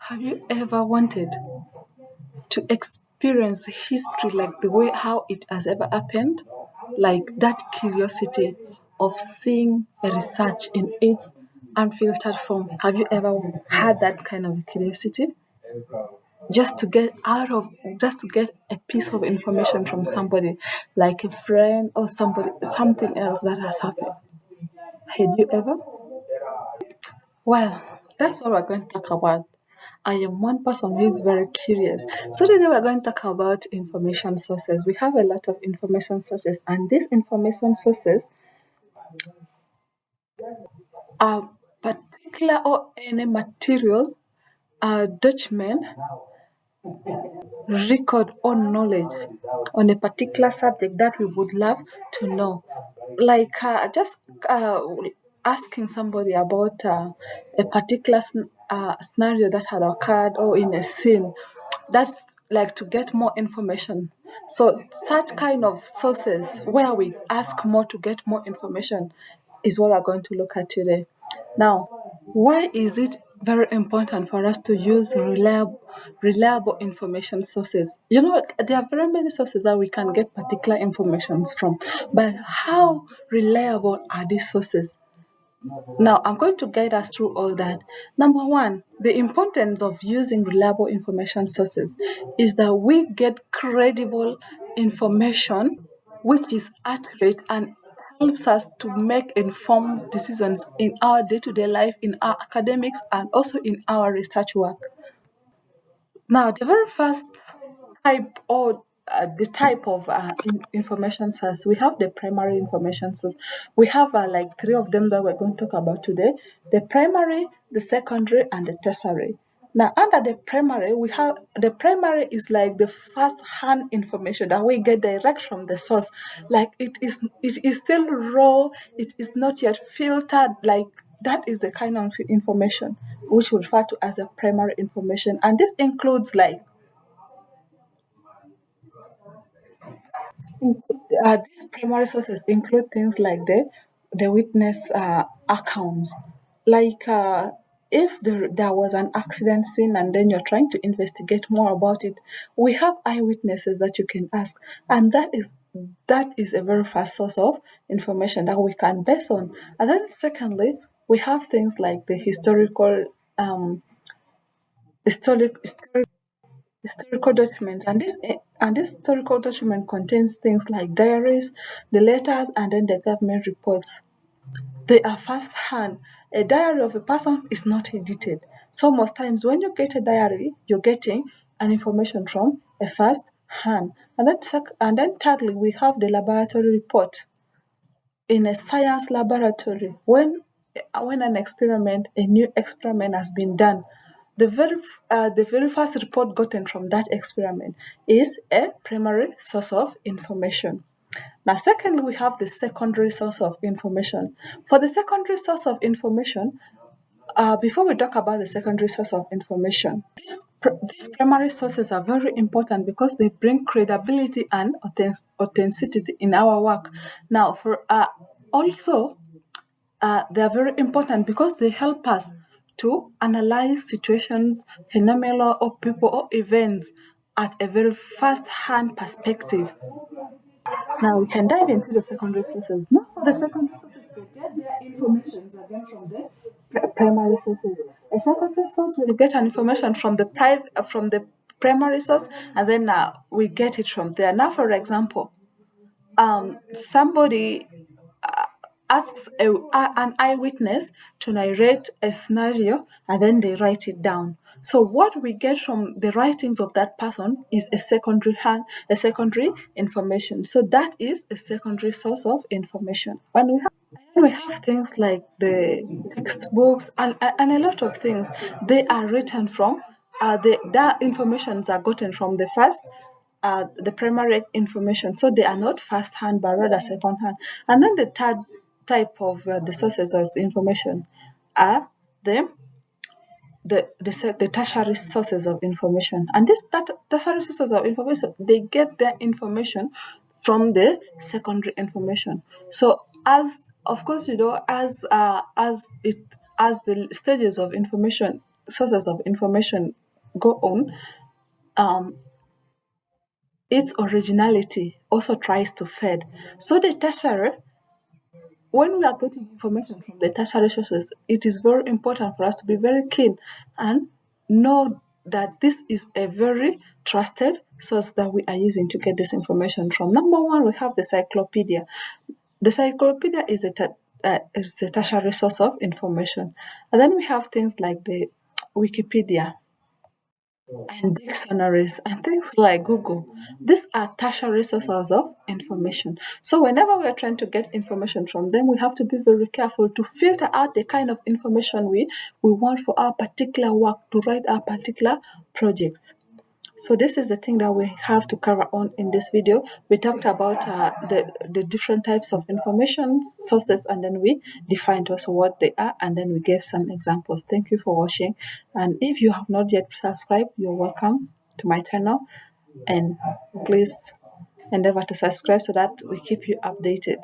Have you ever wanted to experience history like the way how it has ever happened? Like that curiosity of seeing a research in its unfiltered form. Have you ever had that kind of curiosity? Just to get out of just to get a piece of information from somebody, like a friend or somebody something else that has happened. Had you ever? Well, that's what we're going to talk about. I am one person who is very curious. So today we're going to talk about information sources. We have a lot of information sources, and these information sources are particular or any material, document, record, or knowledge on a particular subject that we would love to know. Like just asking somebody about a particular scenario that had occurred or in a scene. That's like to get more information. So, such kind of sources where we ask more to get more information is what we're going to look at today. Now, why is it very important for us to use reliable information sources? You know, there are very many sources that we can get particular informations from, but how reliable are these sources? Now, I'm going to guide us through all that. Number one, the importance of using reliable information sources is that we get credible information which is accurate and helps us to make informed decisions in our day to day life, in our academics, and also in our research work. Now, the very first type or the type of information source, we have the primary information source. We have like three of them that we're going to talk about today: the primary, the secondary, and the tertiary. Now, under the primary, we have the primary is like the first hand information that we get direct from the source. Like it is still raw, it is not yet filtered, like that is the kind of information which we refer to as a primary information. And this includes like these primary sources include things like the witness accounts, like if there was an accident scene and then you're trying to investigate more about it, we have eyewitnesses that you can ask, and that is a very fast source of information that we can base on. And then secondly, we have things like the um, historical documents, and this historical document contains things like diaries, the letters, and then the government reports. They are first hand. A diary of a person is not edited. So most times when you get a diary, you're getting an information from a first hand. And then thirdly, we have the laboratory report. In a science laboratory, when a new experiment has been done, the very first report gotten from that experiment is a primary source of information. Now, secondly, we have the secondary source of information. For the secondary source of information, before we talk about the secondary source of information, these primary sources are very important because they bring credibility and authenticity in our work. Now, for also they are very important because they help us to analyze situations, phenomena, or people or events at a very first-hand perspective. Now we can dive into the secondary sources. Now for the secondary sources, they get their information again from the primary sources. A secondary source will get an information from the primary source, and then we get it from there. Now, for example, somebody asks an eyewitness to narrate a scenario and then they write it down. So what we get from the writings of that person is a secondary information. So that is a secondary source of information. And we have things like the textbooks and a lot of things. They are written from that informations are gotten from the primary information. So they are not first hand but rather second hand. And then the third type of the sources of information are the the tertiary sources of information. And tertiary sources of information, they get their information from the secondary information. So as of course, as the stages of information sources of information go on, um, its originality also tries to fade. So the tertiary, when we are getting information from the tertiary sources, it is very important for us to be very keen and know that this is a very trusted source that we are using to get this information from. Number one, we have the cyclopedia. The cyclopedia is a tertiary source of information. And then we have things like the Wikipedia and dictionaries and things like Google. These are tertiary sources of information. So whenever we're trying to get information from them, we have to be very careful to filter out the kind of information we want for our particular work, to write our particular projects. So this is the thing that we have to cover on in this video. We talked about the different types of information sources, and then we defined also what they are, and then we gave some examples. Thank you for watching. And if you have not yet subscribed, you're welcome to my channel. And please endeavor to subscribe so that we keep you updated.